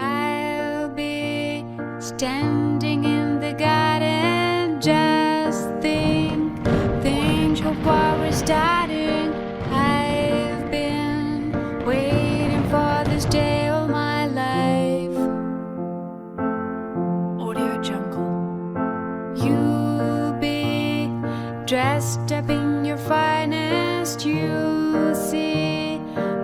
I'll be standing in the garden, just think of what we're starting. I've been waiting for this day all my life. Audio Jungle. You'll be dressed up in your finest. You'll see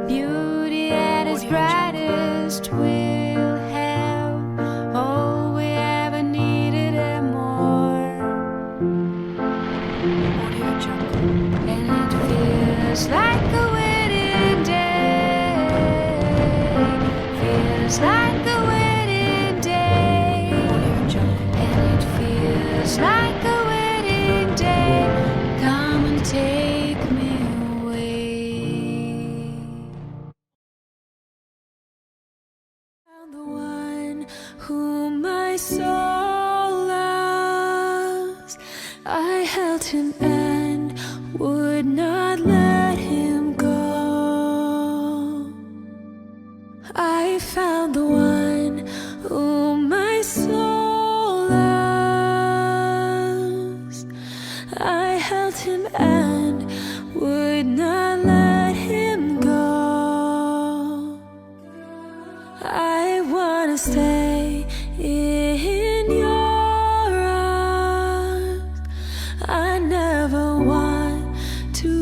beauty at its brightest. We'll have all we ever needed and more. Audio Jungle. And it feels like a wedding day. Feels like a wedding day. Audio Jungle. And it feels like a wedding day. Come and take me away. Found the one whom my soul loves. I held him and would not let him go. I found the one whom my soul loves. I held him and would not let him go. I wanna stay in your arms. I never want to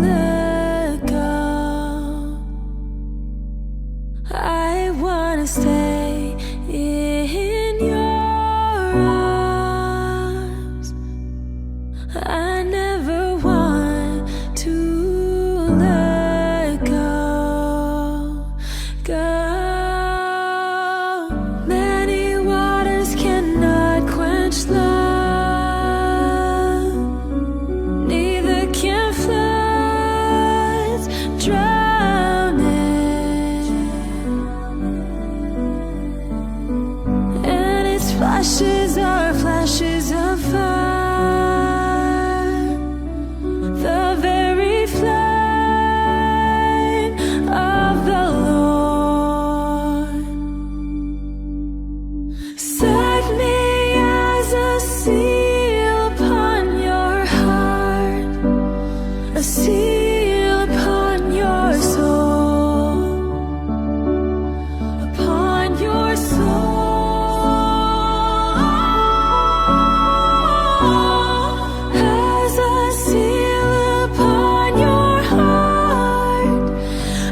let go. I wanna stay in your arms. I never want to let go. Many waters cannot quench love, neither can floods drown it. And its flashes are flashes of fire, the very flame of the Lord. Set me as a seal upon your heart, a seal upon your soul, upon your soul, as a seal upon your heart,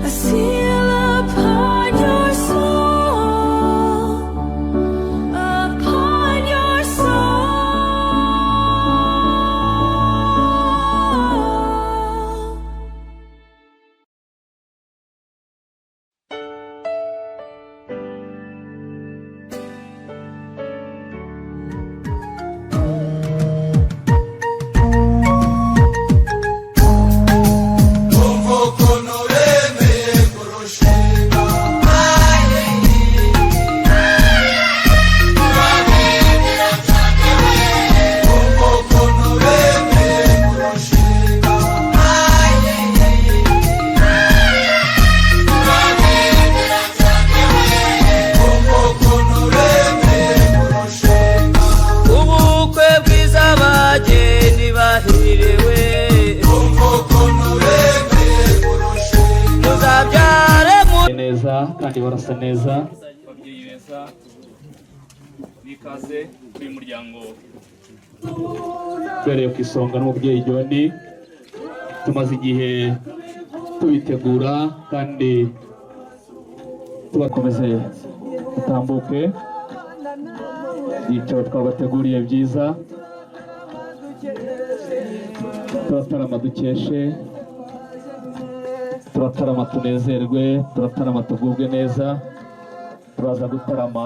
a seal upon your soul, upon your soul. ubukwe bwiza abageni bahiriwe muzabyare neza kandi barasa neza. Ababyeyi beza bikaze kuri uyu muryango ubereye ku isonga n'umubyeyi John. Tumaze igihe tubitegura kandi tubakomeze utambuke ibyicaro twabateguriye byiza. Turatarama dukeshe, turatarama tunezerwe, turatarama tugubwe neza. Turaza gutarama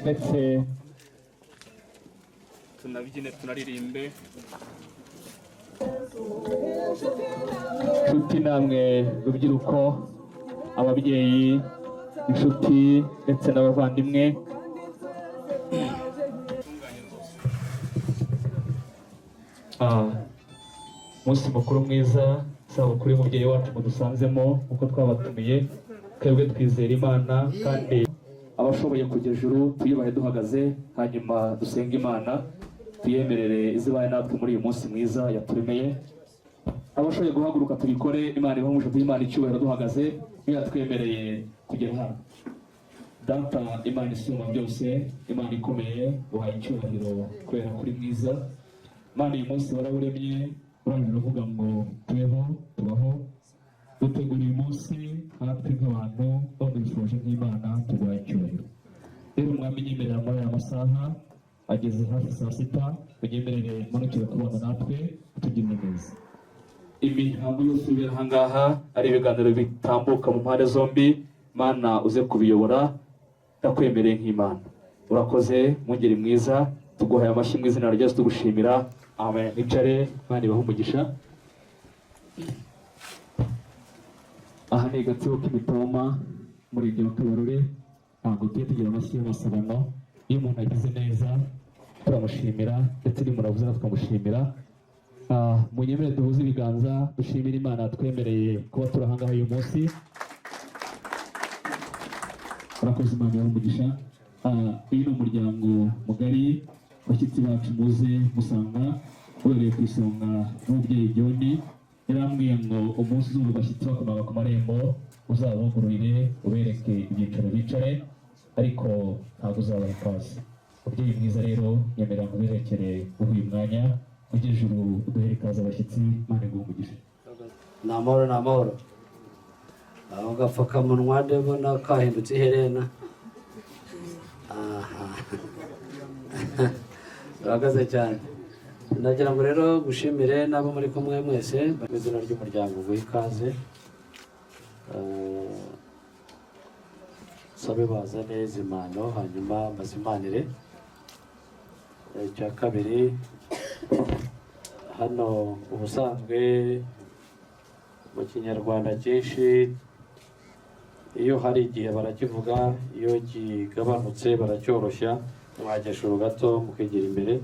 ndetse tunabyine tunaririmbe. Inshuti namwe rubyiruko, ababyeyi, inshuti ndetse n'abavandimwe, umunsi mukuru mwiza, isabukuru y'umubyeyi wacu mudusanzemo uko twabatumiye. Twebwe twizera Imana kandi abashoboye kujya ijuru tuyubahe duhagaze, hanyuma dusenga Imana tuyemerere izibaye natwe muri uyu munsi mwiza yaturemeye. Abashoboye guhaguruka tubikore, Imana ibahumuje Imana icyubahiro duhagaze, niyo yatwemereye kugera hano. Data Imana isumba byose, Imana ikomeye, uhaye icyubahiro kubera kuri mwiza. Imana uyu munsi warawuremye, urangije uvuga ngo tubeho tubaho, dutegura uyu munsi natwe nk'abantu none dushoje nk'Imana tuguhaye icyubahiro. Rero Mwami nyemerera muri aya masaha ageze hafi saa sita, unyemerere munukire kubana natwe tugirire neza. Imihango yose ibera aha ngaha ari ibiganiro bitambuka mu mpande zombi, Mana uze kubiyobora, ndakwemereye nk'Imana. Urakoze mwungeri mwiza, tuguhaye amashyi mu izina rya Yesu tugushimira. Amen. Nicare, Imana ibahe umugisha. Aha ni agatsiko k'imitoma muri ibyo Kabarore, ntabwo tugiye tugira amashyi y'amasabano. Iyo umuntu agize neza turamushimira, ndetse n'iyo umuntu avuze natwe tukamushimira. Munyemere duhuze ibiganza dushimira Imana twemereye kuba turi aha ngaha uyu munsi. Urakoze, Imana ibahe umugisha. Uyu ni umuryango mugari, abashyitsi bacu muze musanga ubereye ku isonga n'umubyeyi John. Yarambwiye ngo umunsi uzumva abashyitsi bakomaga ku marembo uzabugururire ubereke ibyicaro bicare, ariko ntabwo uzabaha ikaze. Mubyeyi mwiza rero, nyemerera muberekere uyu mwanya ujye ijuru uduhere ikaze abashyitsi. Imana iguhe umugisha. Ni amahoro, ni amahoro. Aho gapfukamunwa ndabona kahindutse iherena. Urakaze cyane. Ndagira ngo rero gushimire n'abo muri kumwe mwese mu izina ry'umuryango guha ikaze. Sabe baza neza impano hanyuma bazimanire. Icya kabiri, hano ubusanzwe mu kinyarwanda cyinshi iyo hari igihe barakivuga, iyo kigabanutse baracyoroshya, mwagesha gato mukegera imbere.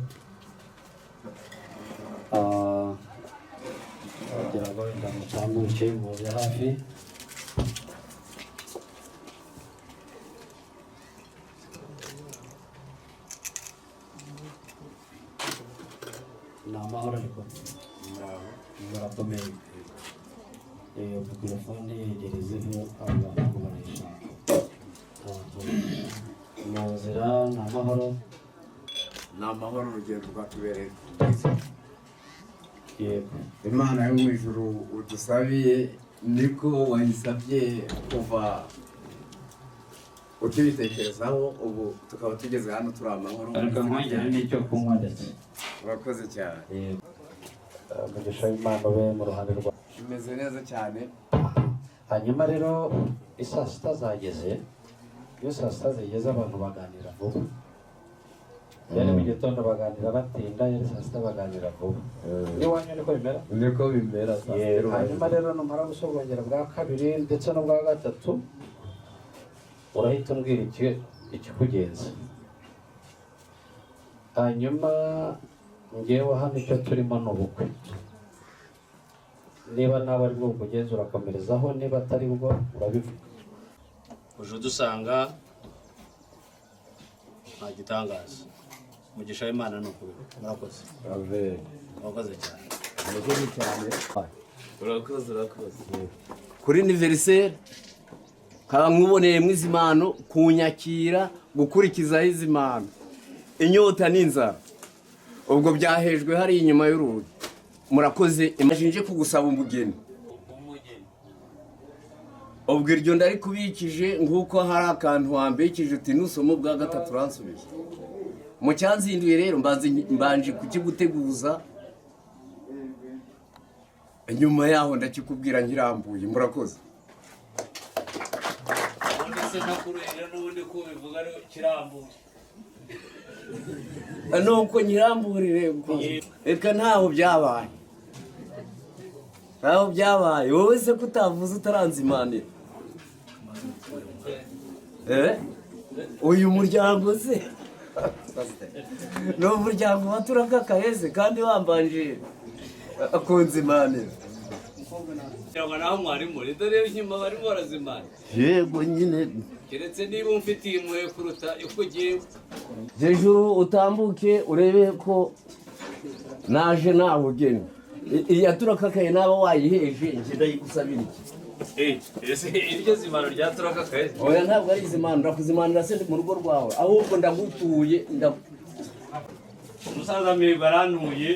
Kugira ngo wenda mutambuke muze hafi. Ni amahoro ariko murakomeye. Mikrofone yegerezeho abantu barayishaka. Mu nzira ni amahoro. Ni amahoro, urugendo rwatubereye rwiza. Yego. Imana yo mu ijuru udusabiye niko wayisabye kuva utibitekerezaho, ubu tukaba tugeze hano turi amahoro. Ariko nkongera n'icyo kunywa ndetse. Urakoze cyane. Yego. Umugisha w'Imana ube mu ruhande rwa. Bimeze neza cyane. Hanyuma rero isaa sita zageze. Iyo saa sita zigeze abantu baganira vuba. Yari mu gitondo baganira batinda, yari saa sita baganira vuba. Iwanyu niko bimera? Niko bimera. Hanyuma rero numara gusogongera bwa kabiri ndetse no bwa gatatu, urahita umbwira ikikugenza. Hanyuma ngewe hano icyo turimo ni ubukwe. Niba nawe ari bwo bukugenza urakomerezaho, niba atari bwo urabivuga. Uje udusanga nta gitangaza. Umugisha w'Imana ni ukubiri. Murakoze. Murakoze cyane. Murakoze cyane. Urakoze. Kuri anniversaire kaba mwuboneye mwizi impano, kunyakira, gukurikizaho izi impano. Inyota n'inzara. Ubwo byahejwe hari inyuma y'urugi. Murakoze. Imajinje kugusaba umugeni. Ubwo iryo ndari kubikije nguko hari akantu wambikije uti nusomo bwa gatatu uransubije. Mu cyanzinduye rero mbanje kukiguteguza, nyuma yaho ndakikubwira nkirambuye. Murakoze. Ndetse nakurera n'ubundi ko bivuga ari kirambuye. Nuko nyiramburire reka ntaho byabaye. Ntaho byabaye. Wowe se kutavuze utaranzimanira. Uyu muryango se ni umuryango waturaka kaheze kandi wambanje akunzimanira. cyangwa naho mwari muri dore inyuma barimo barazimana yego nyine keretse niba umfitiye impuhwe kuruta uko ugiye hejuru utambuke urebe ko naje nawe ugeni iyaturakaye naba wayiheje njye ndayigusabira iki ese iryo zimano rya turakakaye oya ntabwo ari izimano ndakuzimanira se ndi mu rugo rwawe ahubwo ndagutuye umusaza mwe barantuye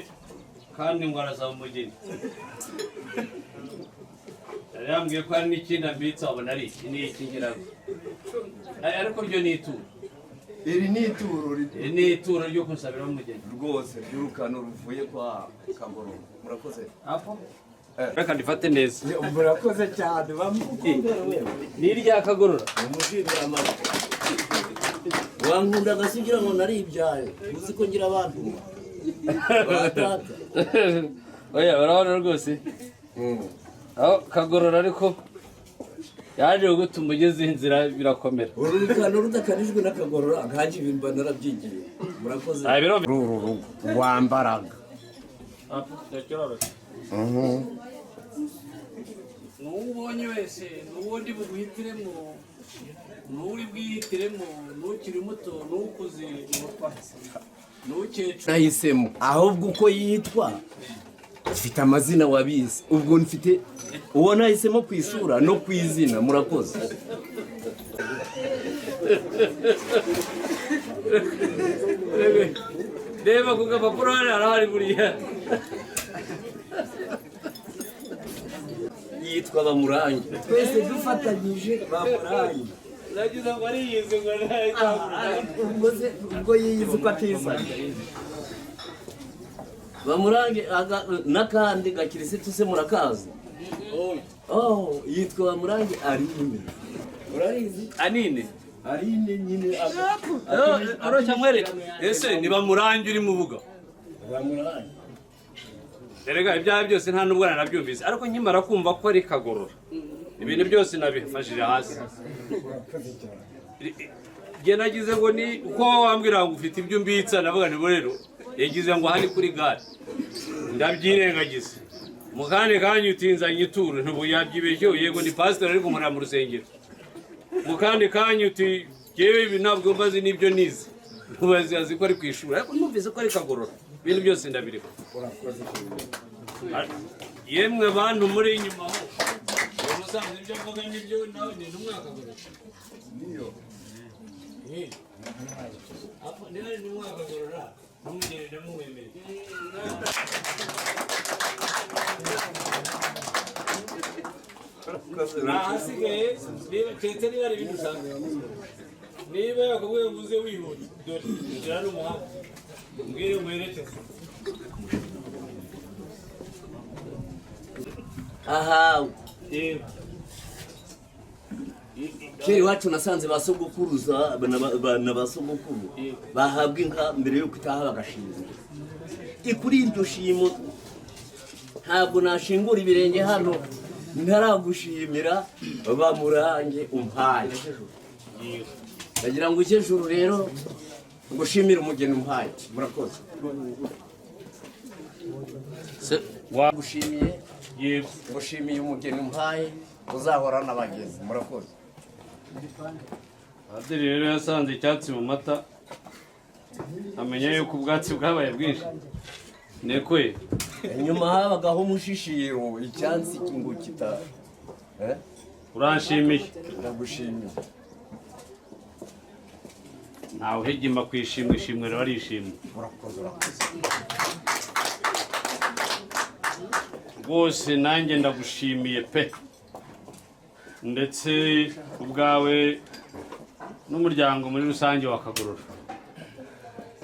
kandi ngo arasaba umugeni yambwiye ko hari n'ikindi ambitse wabona ari iki ni iki ngirago ariko ryo ni ituro iri ni ituro ryo gusabira umugeni rwose ry'urukano ruvuye kwa Kagororo murakoze reka ndifate neza murakoze cyane ni irya Kagorora umushimira amara wankunda agasigira ngo nari ibyaye uzi ko ngira abantu batata oya urabona rwose aho Kagorora ariko yaje gutuma ugeze inzira birakomera urukano rudakanijwe n'Akagorora nkaje ibimba narabyigiye murakoze rwambaraga n'ubonye wese n'ubundi buguhitiremo n'uri bwihitiremo n'ukiri muto n'ukuze n'ukecuru nahisemo ahubwo uko yitwa ufite amazina wabizi ubwo mfite uwo nahisemo ku isura no ku izina murakoze reba ku gapapuro harahari buriya yitwa Bamurange twese dufatanyije Bamurange nagize ngo ariyize ngo ubwo yiyize ko atisanga Bamurange n'akandi gakirisitu se murakazi yitwa Bamurange Aline urayizi Anine Aline nyine arocha mwereke ese ni Bamurange uri mu buga Bamurange erega ibyaha byose nta nubwo nanabyumvise ariko nkimara kumva ko ari Kagorora ibintu byose nabifashije hasi nge nagize ngo ni uko wambwira ngo ufite ibyo umbitsa navuga ni rero yagize ngo hari kuri gare ndabyirengagize mu kandi kanya utinzanye ituro ntubu yabyibeshye yego ni pastor ariko muri mu rusengero mu kandi kanya uti yewe ibi ntabwo mbazi nibyo nize ntubazi azi ko ari kwishura ariko numvise ko ari Kagorora ibintu byose ndabireka yemwe bantu muri inyuma ho musanze ibyo mvuga nibyo nawe ni umwaka gore niyo apo ni umwaka gorora numugerere muwemere hasigaye niba keretse niba ari ibintu usanga niba yakubwiye ngo uze wihuta dore inzira ni umuhanda mbwire umuherekeze aha kera iwacu nasanze ba sogokuruza na ba sogokuru bahabwa inka mbere yo kwitaha bagashinga kuri iryo shimo ntabwo nashingura ibirenge hano ntaragushimira Bamurange umpaye ndagira ngo ujye rero ngushimire umugeni umpaye murakoze wagushimiye yego ngushimiye umugeni umpaye uzahora n'abagezi murakoze Padiri rero yasanze icyatsi mu mata amenya yuko ubwatsi bwabaye bwinshi nekwe inyuma habagaho umushishiro icyansi ngo kita uranshimiye ndagushimiye ntawe uhegima kwishimwa ishimwe rero arishimwe murakoze rwose nanjye ndagushimiye pe ndetse ubwawe n'umuryango muri rusange wa Kagorora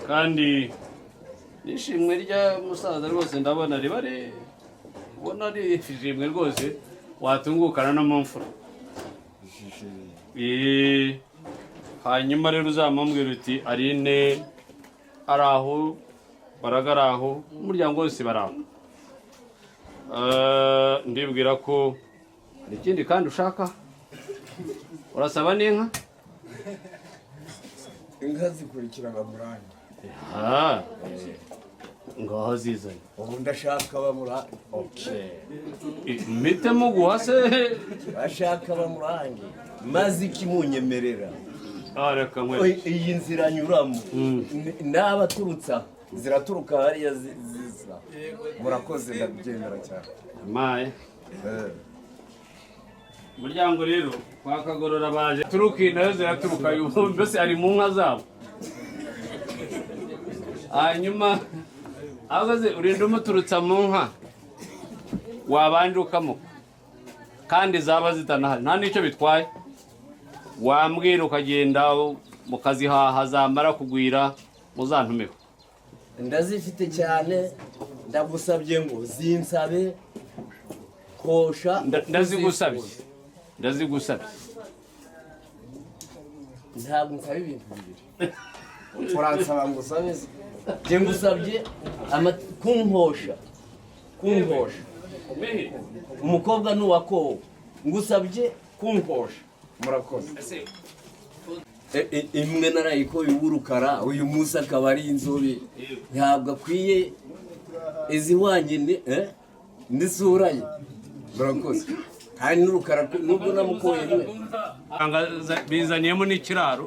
kandi nishimwe rya musaza rwose ndabona ribare ubona ari ishimwe rwose watungukana no mu mfura hanyuma rero uzamubwira uti Aline ari aho baragara aho umuryango wose baraho ndibwira ko hari ikindi kandi ushaka urasaba n'inka inka zikurikira Bamurange ngaho zizanye ubu ndashaka bamurange mpitemo guha se bashaka bamurange maze ikimunyemerera reka nkwe iyi nzira anyuramo n'abaturutsa ziraturuka hariya ziza murakoze ndabyemera cyane maye umuryango rero kwa Kagorora baje turuka nayo ziraturuka mbese ari mu nka zabo hanyuma ahagaze urinda umuturutsa mu nka wabanje ukamuka kandi zaba zitanahari nta n'icyo bitwaye wambwira ukagenda mukazihaha zamara kugwira muzantumeho ndazifite cyane ndagusabye ngo zinsabe kosha ndazigusabye ntabwo nsaba ibintu bibiri uransaba ngo usabe njye ngusabye kunkosha umukobwa ni uwakowe ngusabye kunkosha murakoze imwe narayikoye uw'urukara uyu munsi akaba ari inzobe ntabwo akwiye izihwanye n'isura ye murakoze kandi n'urukara nubwo namukoye niwe bizaniyemo n'ikiraro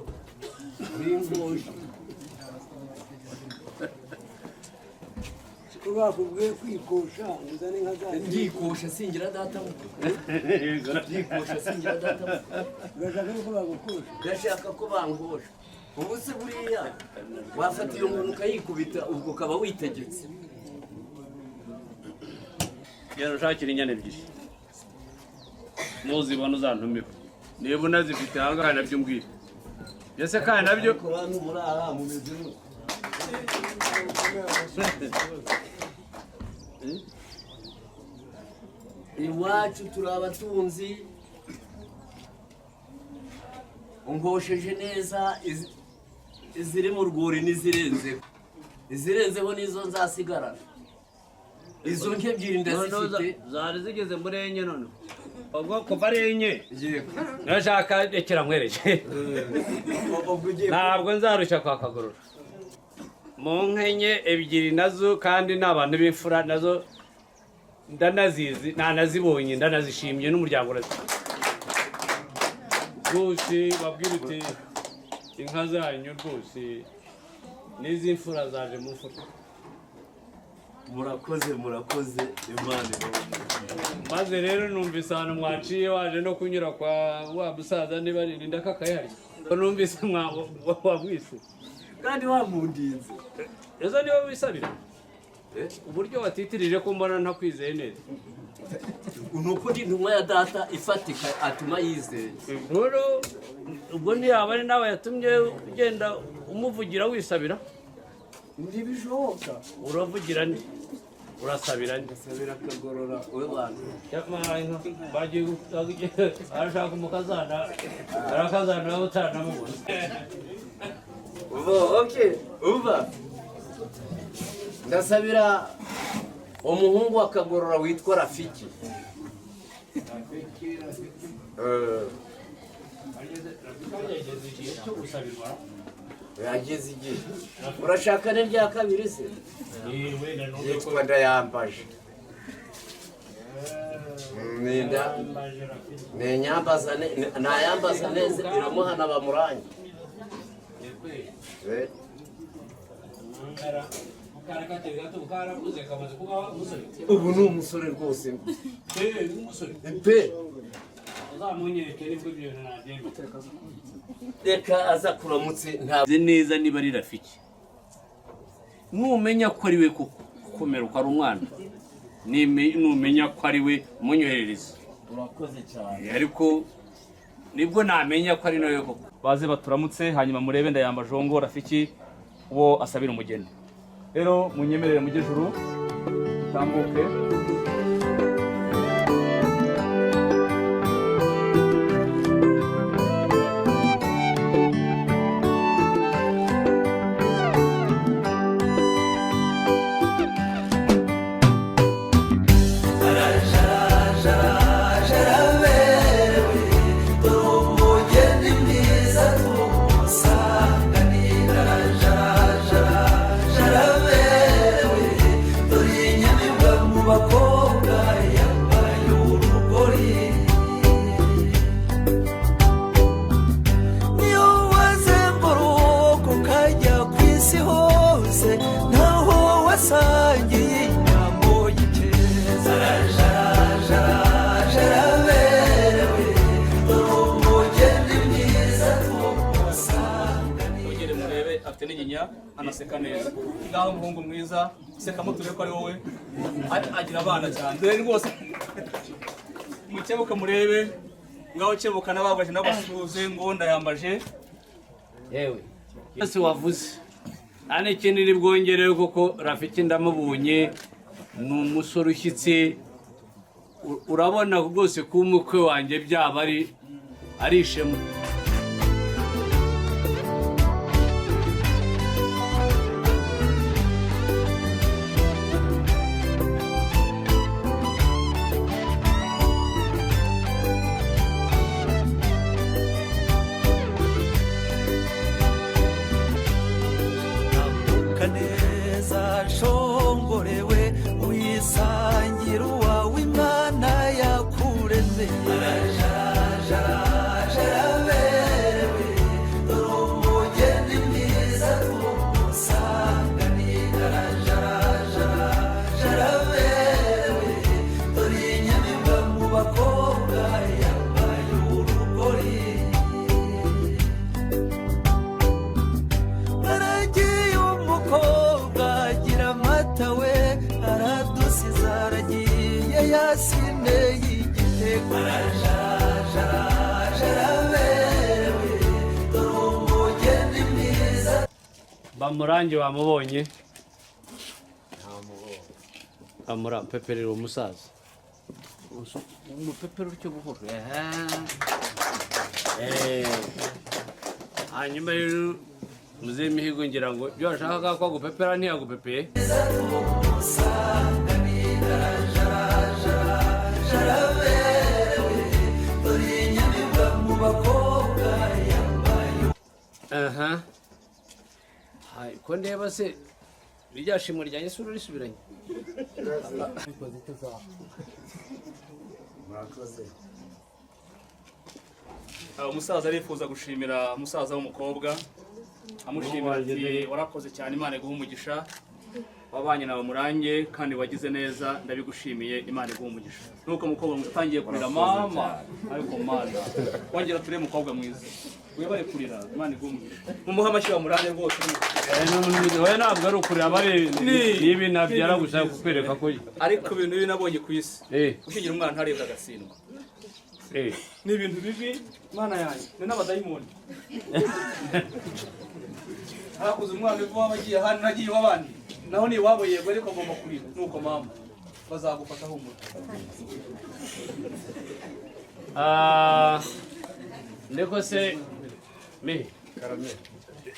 bakubwiye kwikosha uzane nka za ndikosha singira data ndikosha singira data urashaka ko bagukosha ndashaka ko bankosha ubu se buriya wafata iyo muntu ukayikubita ubwo ukaba witegetse genda ushakira inyana ebyiri nuzibona uzantumeho niba unazifite aha ngaha nabyo mbwira ese kandi nabyo ku bantu muri aha mumeze mute iwacu turi abatunzi unkosheje neza iziri mu rwuri n'izirenzeho izirenzeho nizo nzasigarana izo nke ebyiri ndazifite zari zigeze muri enye none ubwo kuva ari enye nashaka rekera nkwereke ntabwo nzarushya kwa Kagorora mu nkenye ebyiri nazo kandi n'abantu b'imfura nazo ndanazizi nanazibonye ndanazishimye n'umuryango rwose babwira uti inka zanyu rwose n'izi mfura zaje mu mfura murakoze imana maze rero numvise ahantu mwaciye waje no kunyura kwa wa musaza niba ririnda kakayari numvise wamwise kandi wamundinze ezo niwe wisabira uburyo watitirije ko mbona ntakwizeye neza nuko ndi intumwa ya data ifatika atuma yizeye rero ubwo ntiyaba ari nawe yatumye ugenda umuvugira wisabira ntibishoboka uravugira nde urasabira nde ndasabira Kagorora we bantu bagiye arashaka umukazana arakazana nawe utaranamubona uba ndasabira umuhungu wa Kagorora witwa Rafiki yageze igihe urashaka n'irya kabiri se yitwa Ndayambaje nayambaza neza iramuhana bamurange ubu ni umusore rwose pe reka aza kuramutse ntabwo neza niba ari Rafiki numenya ko ari we koko komera uko ari umwana numenya ko ari we umunyoherereza urakoze cyane ariko nibwo namenya ko ari nawe koko baze baturamutse hanyuma murebe Ndayambaje ngo Rafiki uwo asabira umugeni rero munyemerere mujye juru tambuke Jaraberewe anaseka neza. Ngaho umuhungu mwiza seka muture ko ari wowe agira abana cyane dore rwose mukebuka murebe ngaho kebuka nabagwaje nabasuhuze ngo ndayambaje yewe ese wavuze ane kiniri bwongerewe kuko Rafiki ndamubunye ni umusore ushyitse urabona rwose ko umukwe wanjye byaba ari ishema. neza shongorewe wisangira uwawe Imana yakuremye jaraberewe dore umugeni mwiza tumusanganira jaraberewe dore inyamibwa mu bakobwa yambaye urugori yasine y'igitego jaraberewe dore umugeni mwiza. Bamurange wamubonye amura peperera umusaza umupepero cyo buhoro hanyuma rero muze mihigo ngira ngo byo ashaka ko gupepera ntiyagupepeye aha ko ndeba se rijya shimo rya Yesu risubiranye umusaza arifuza gushimira umusaza w'umukobwa amushimira ati warakoze cyane Imana iguha umugisha wabanye nawe murange kandi wagize neza ndabigushimiye Imana iguha umugisha nuko mukobwa mutangiye kurira mama ariko mana wongera ture mukobwa mwiza webare kurira Imana iguha umugisha mumuha amashyi wa murange rwose oya ntabwo ari ukurira bare nibi nabyara gushaka kukwereka ko ariko ibintu bibi nabonye ku isi ushingira umwana ntarebwa agatsindwa ni ibintu bibi Mana yanjye ni n'abadayimoni harakuze umwana uva wabagiye hano nagiye wabandi naho ni wabo yego ariko agomba kurira nuko mama bazagufata humura ndeko se me karame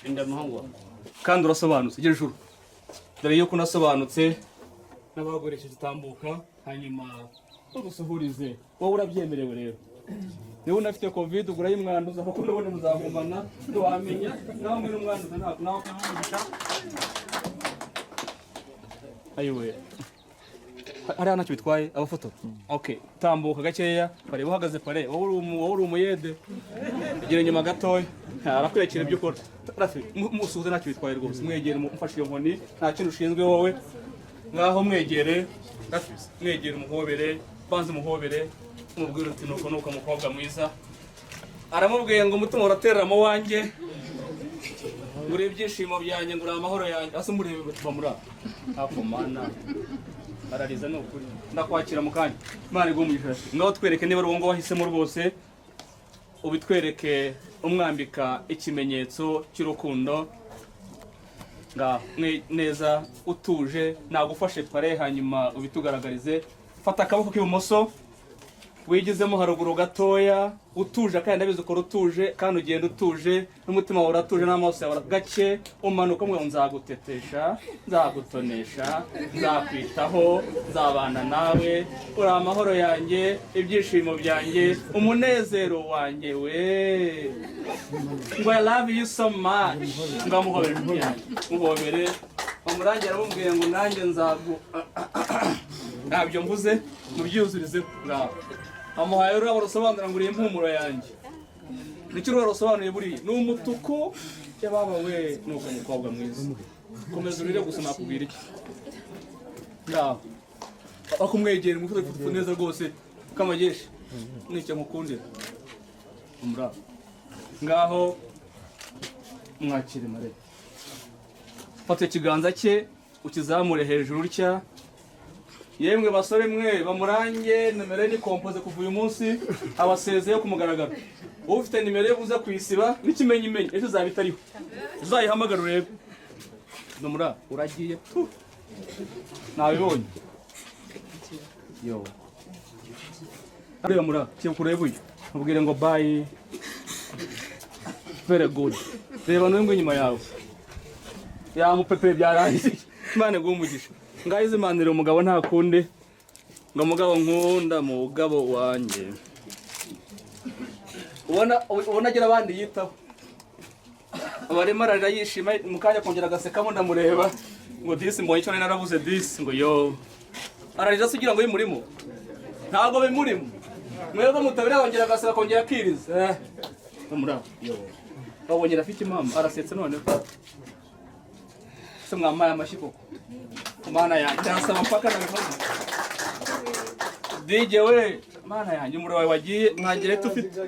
ndamuhangwa kandi urasobanutse gira ijuru dore yuko unasobanutse n'abagoresheje itambuka hanyuma ugusuhurize wowe urabyemerewe rero niba unafite covid ugura y'umwanduza kuko nubone muzagumana ntiwamenya nawe muri umwanduza ntabwo nawe ukamugisha ayiwe hariya ntacyo bitwaye abafotora okay tambuka gakeya pare uhagaze pare wowe uri umuyede gira inyuma gatoya arakwerekera ibyo ukora Rafi musuze ntacyo bitwaye rwose mwegere mufashe iyo nkoni nta kintu ushinzwe wowe ngaho mwegere Rafi mwegere umuhobere banze umuhobere umubwira uti nuko mukobwa mwiza aramubwiye ngo umutima uraterera mu wanjye ngure ibyishimo byanjye ngure amahoro yanjye ase murebe batuba muri ako mana arariza no kuri ndakwakira mu kanya Imana igumugisha ngaho twereke niba ari ngo wahisemo rwose ubitwereke umwambika ikimenyetso cy'urukundo nga neza utuje nagufashe pare hanyuma ubitugaragarize fata akaboko k'ibumoso wigizemo haruguru gatoya utuje kandi ndabizi ko utuje kandi ugenda utuje n'umutima wawe uratuje n'amaso yawe gake umanuka mwe nzagutetesha nzagutonesha nzakwitaho nzabana nawe uri amahoro yanjye ibyishimo byanjye umunezero wanjye we ngo I love you so much ngamuhobere muhobere umurangira arambwiye ngo nanjye ntabyo mvuze mubyuzurize ngaho amuhaye ururabo rusobanura ngo uri impumuro yanjye nicyo ururabo rusobanuye buriya ni umutuku yababa we nuko umukobwa mwiza komeza urire gusa nakubwira iki ngaho akumwegera umufutu neza rwose kamageshi nicyo mukundira umurabo ngaho mwakire mare fata ikiganza cye ukizamure hejuru utya. Yemwe basore mwe bamurange nimero ni kompoze kuva uyu munsi abasezeye ku mugaragaro. Ufite nimero uza kuyisiba n'ikimenyimenyi ejo zabitariho. Uzayihamagara urebe. Nomura uragiye. Nabibonye. Yo. Ariya mura cyo kureba uyu. Ubwire ngo bye. Very good. Reba n'umwe nyuma yawe. Ya mupepe byarangiye. Imana gumugisha. Ngayize imanire umugabo nta kundi. Ngo mugabo nkunda mugabo wanje. Ubona agira abandi yitaho. Abarema ararira yishima mukanya kongera gasekamo ndamureba. Ngo disi mbonye cyo narabuze disi ngo yo. Ararira sugira ngo yimurimo. Ntago bimurimo. Mwebwe mutabira kongera gaseka kongera kiriza. Umura yo. Babonyera afite impamvu arasetse none. Se mwamaye amashiko. Mana yanjye cyasaba mpaka nabivuze. DJ we mana yanjye umuro wawe wagiye ntagire tufite.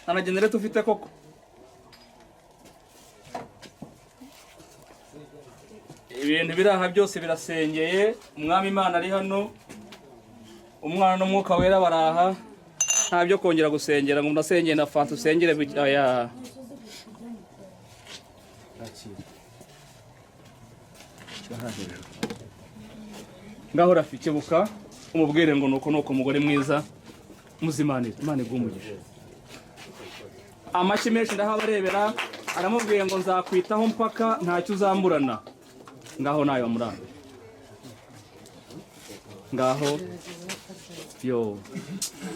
Anagenere tufite koko. Ibintu biraha byose birasengeye, umwami Imana ari hano. Umwana n'umwuka wera baraha. Nta byo kongera gusengera ngo ndasengeye na fanta usengere aya. Ngaho rafike buka umubwire ngo nuko umugore mwiza muzimanira Imana igumugisha. Amashyi menshi ndahabarebera aramubwiye ngo nzakwitaho mpaka ntacyo uzamburana. Ngaho nayo amuranga. Ngaho yo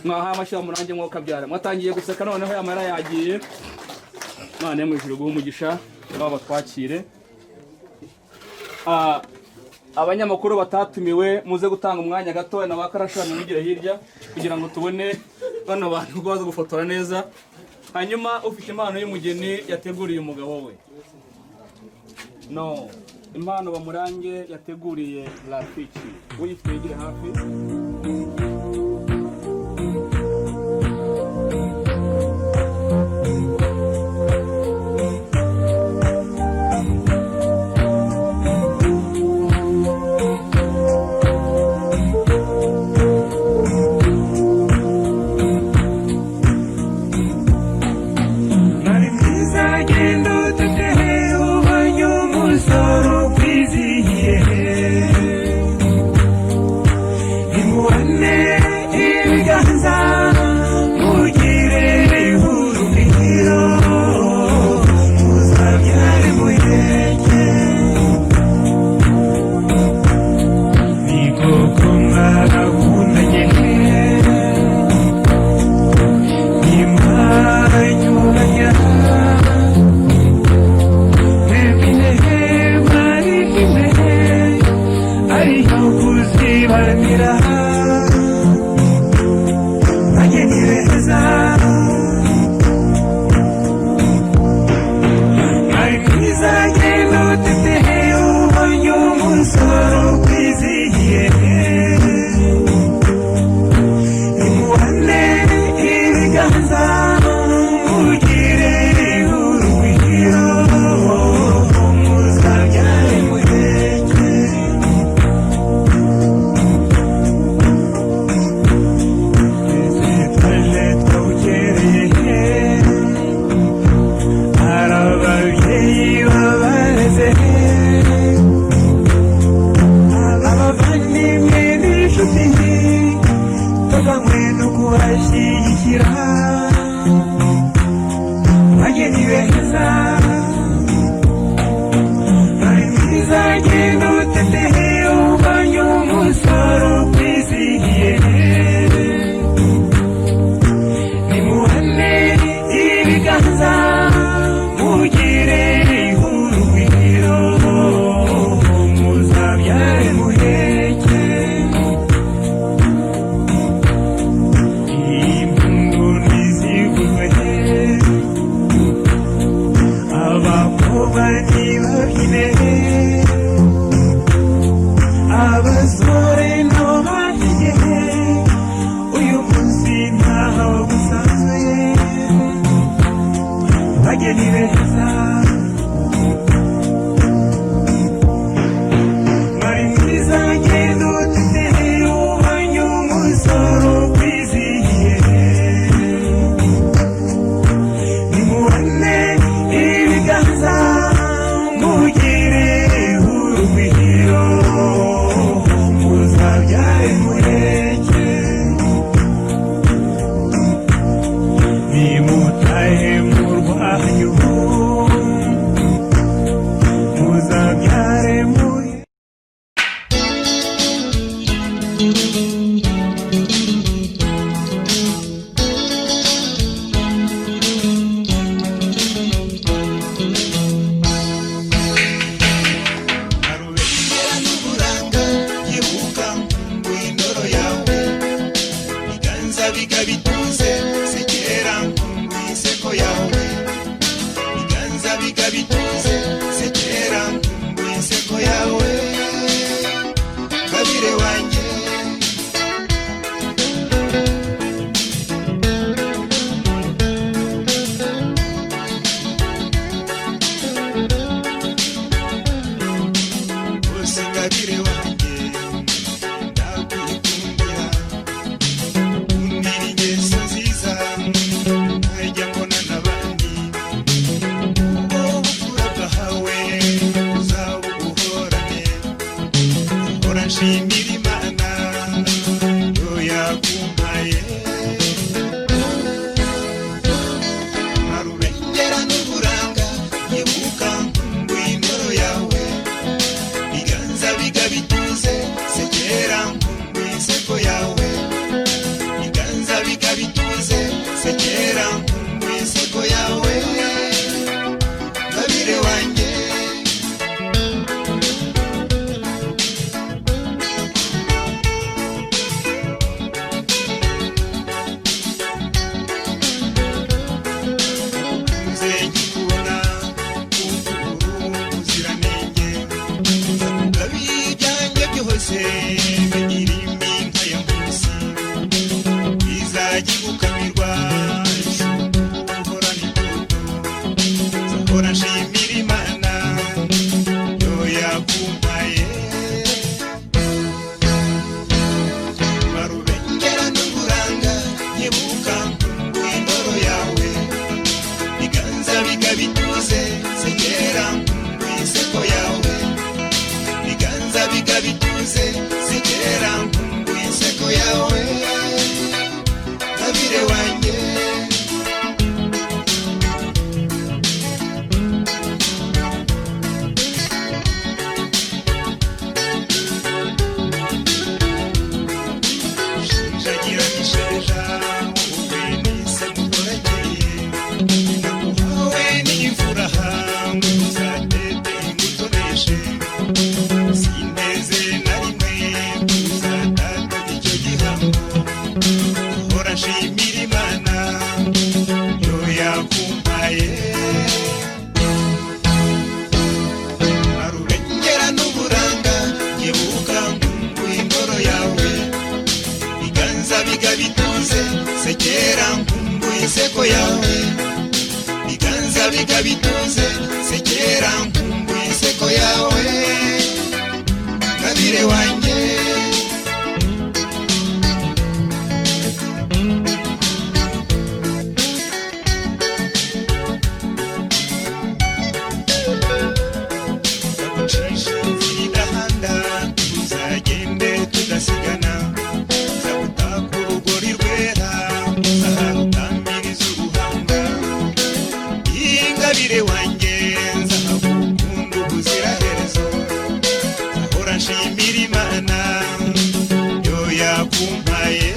mwaha amashyi amurange mwoka byara mwatangiye guseka noneho yamara yagiye. Imana yamwijuru guhumugisha baba twakire. Abanyamakuru batatumiwe muze gutanga umwanya gato na bakarashana mugire hirya kugira ngo tubone bano bantu baza gufotora neza. Hanyuma ufite impano y'umugeni yateguriye umugabo we. No, impano bamurange yateguriye Rafiki. Uyifite yigire hafi. bituze sekera nkumbuye inseko yawe biganza bituze sekera nkumbuye inseko yawe kabire wanjye bose kabire wanjye ndakwikundira undira ingeso nziza ntajya mbona n'abandi ubwo bukura bwahawe uzabuguhorane hora nshimira imana yo yakumpaye marubengera n'uburanga nyibuka nkumbuye indoro yawe biganza bituze sekera nkumbuye inseko yawe biganza bituze sekera nkumbuye inseko yawe kabire wanjye nze nkikubona kumvura ubuziranenge nzakugabira ibyanjye byose bigira impinga ya munsi bizajya gukamirwa uhorana itoto nzahora nshimira imana yo yakumpaye marubengera n'uburanga nyibuka nkumbuye indoro yawe biganza bituze sekera nkumbuye inseko yawe biganza bituze sekera nkumbuye inseko yawe kabire wanjye shinjagira nisheja wowe nise mutorageye naguhawe n'imfuraha ngo uzatete ngutoneshe sinteze na rimwe uzatata icyo gihango hora nshimira imana yo yakumpaye marubengera n'uburanga nyibuka nkumbuye indoro yawe biganza bituze sekera nkumbuye inseko yawe biganza bituze sekera nkumbuye inseko yawe kabire wanjye ndagucisha inzira idahanda tuzagende tudasigana nzagutaka urugori rwera nzaharutambiriza ubuhanga ingabire wanjye nzahagukunda ubuziraherezo nzahora nshimira imana yo yakumpaye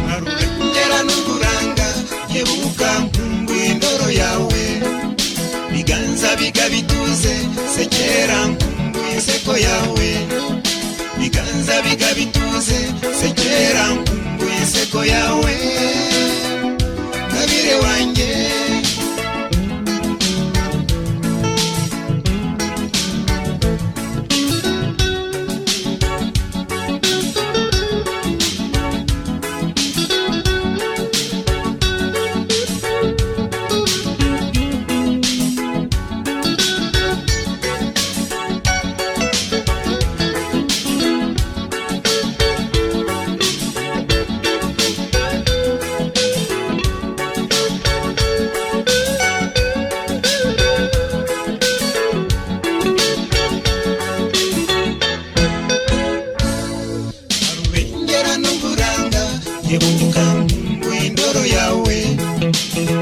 marubengera n'uburanga nyibuka nkumbuye indoro yawe biganza bituze sekera nkumbuye inseko yawe biganza bituze sekera nkumbuye inseko yawe kabire wanjye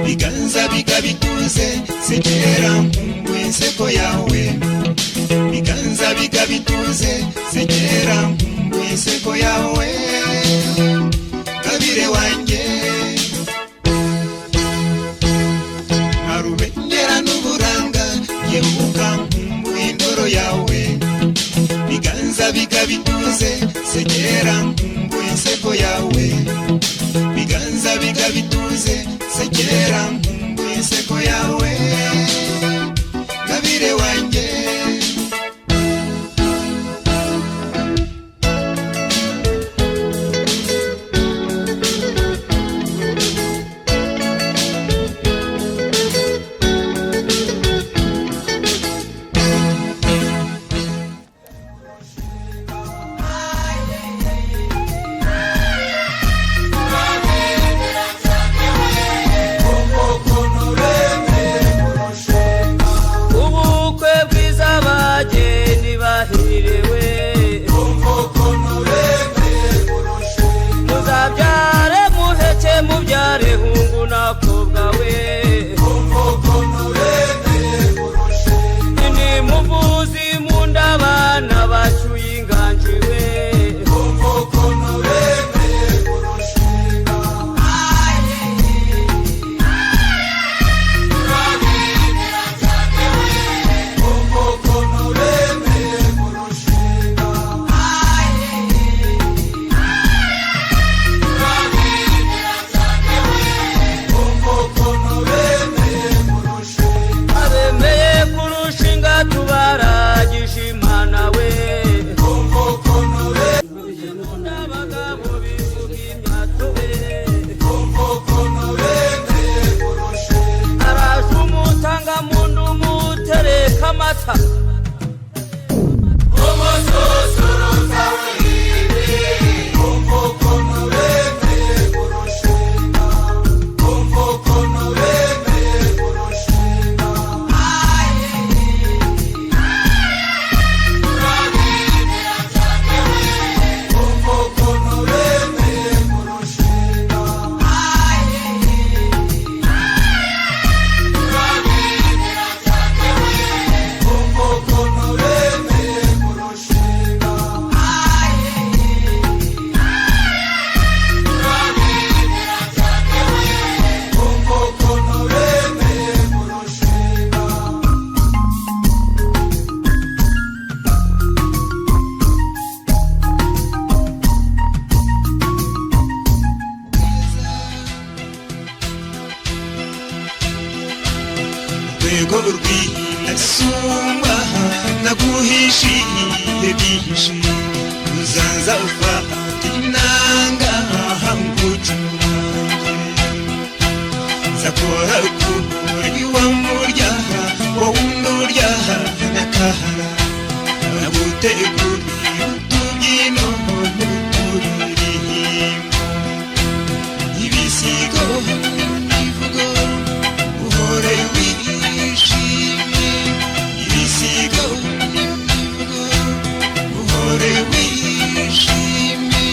biganza bituze sekera nkumbuye inseko yawe biganza bituze sekera nkumbuye inseko yawe kabire wanjye marubengera n'uburanga nyebuka nkumbuye indoro yawe biganza bituze sekera nkumbuye bigabituze sekera nkumbuye inseko yawe ngabire wanjye ubukwe bwiza abageni bahiriwe muzabyare muheke mubyare hungu nakobwa we nimuvuzi munda abana bacyuye inganji we abemeye kurushinga tubaragije imana we n'abagabo bivuga imyato we araje umutanga mundu umutereka amata rwego rw'inasumba naguhishiye byinshi uzanza ufata inanga ngucuma zakora kuri wa murya wowe undurya nakahara naguteguriye utubyino n'uturirimbo ibisigo ivugo uhore wishimye ibisigo ivugo uhore wishimye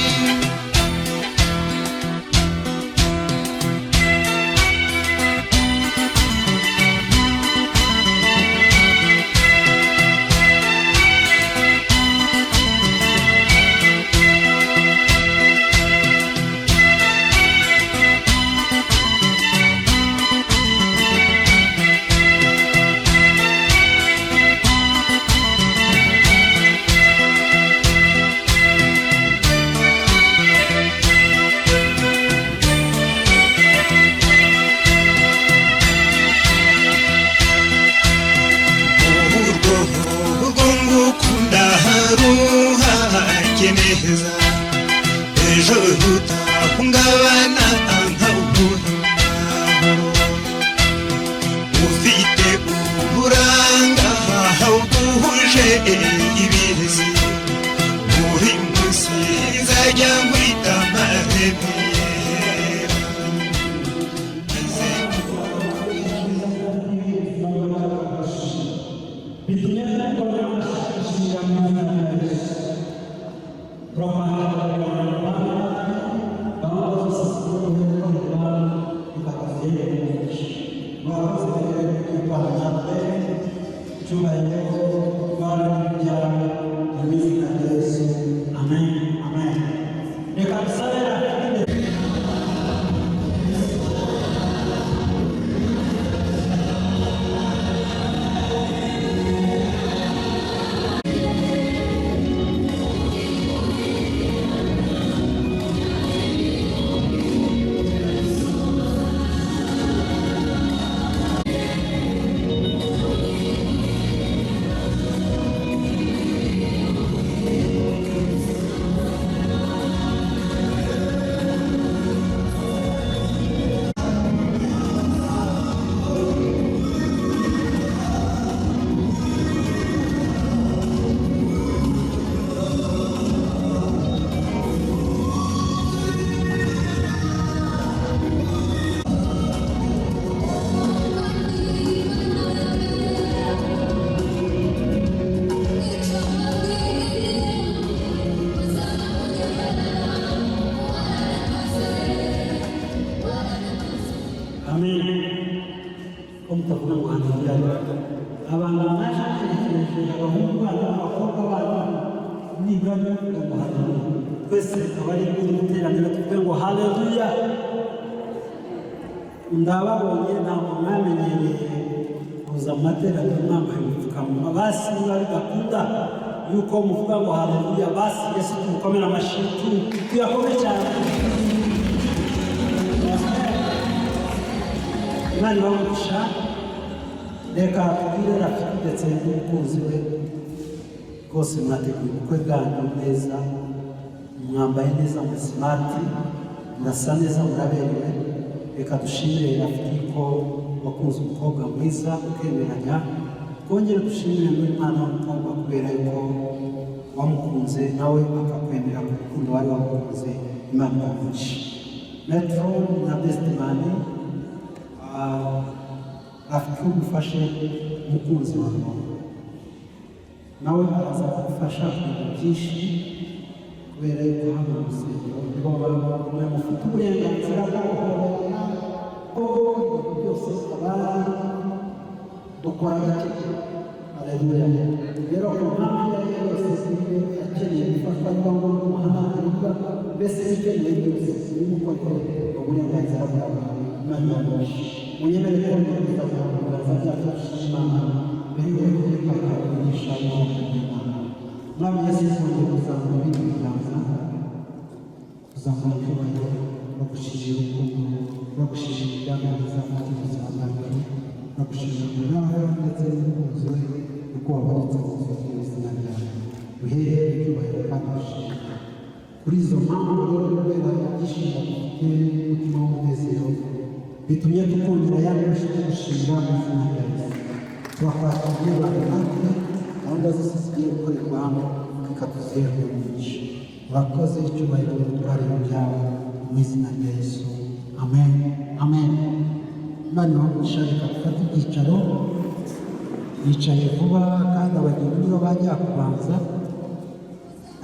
neza ejo utahungabana nkawuhungabana ufite uburanga buhuje ibirezi buri munsi nzajya nkwita amarebe ko mutavuga ngo haleluya abantu bashakirekeje abahungu bana n'abakobwa bana nibura ngo haleluya twese abari muri iteraniro tuvuge ngo haleluya ndababonye ntabwo mwamenyereye kuza mu materaniro mwambaye ubupfukamunwa basi niba bidakunda yuko muvuga ngo haleluya basi yesu tumukomere amashyi tuyakome cyane Imana ibamugisha reka tubwire rafiki ndetse n'umukunzi we rwose mwateguye ubukwe bwanyu neza mwambaye neza muri simati murasa neza muraberewe reka dushimire rafiki ko wakunze umukobwa mwiza ukemeranya twongere dushimire n'umwana w'umukobwa kubera yuko wamukunze nawe akakwemera ku rukundo wari wamukunze Imana ibamugisha Metro na Bestimani afite umufashe umukunzi wawe nawe araza kugufasha ibintu byinshi kubera yuko hano mu rusengero niho mwe mufite uburenganzira bwo guhorana ko ibintu byose abandi dukora gake haleluya rero ku mpamvu iyo ari yo yose zibe akeneye gufatwa n'uwo n'umuhanga mbese bikeneye byose n'umukozi uburenganzira bwawe Imana ibamugisha munyemere ko neza kugaragaza byacu Imana mbere yo kureka kugisha Imana mwami Yesu yongeye kuzamura ibindi biganza kuzamura icyubahiro no gushimira urukundo no gushimira ibyago bizamura ubuzima bwawe no gushimira nawe ndetse n'umukunzi we uko wabonetse mu izina ryawe uhereye icyubahiro kandi gushimira kuri izo mpamvu rero kubera ibyishimo dufite n'umutima w'umunezero bitumye dukundira ya nshuti gushimira mu izina rya Yesu turakwakiriye abantu natwe gahunda zose zigiye gukorerwa hano reka tuzihere umugisha urakoze icyubahiro n'ubutware byawe mu izina rya Yesu amen amen Imana ibamugisha reka dufate ibyicaro bicaye vuba kandi abageni nibo bajya kubanza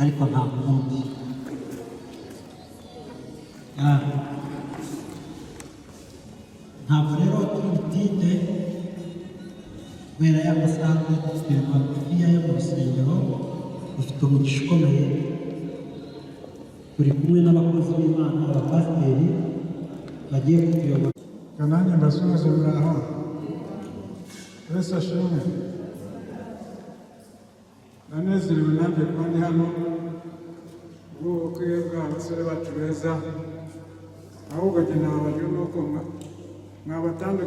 ariko nta kundi ntabwo rero turi butinde kubera ya masaha dufite magufiya yo mu rusengero dufite umugisha ukomeye turi kumwe n'abakozi b'Imana abapasiteri bagiye kutuyobora nanjye mbasubize muraho Yesu ashimwe ndanezerewe nanjye kuba ndi hano ubukwe bw'abasore bacu beza ahubwo njye nababajwe n'uko mwabatandukanye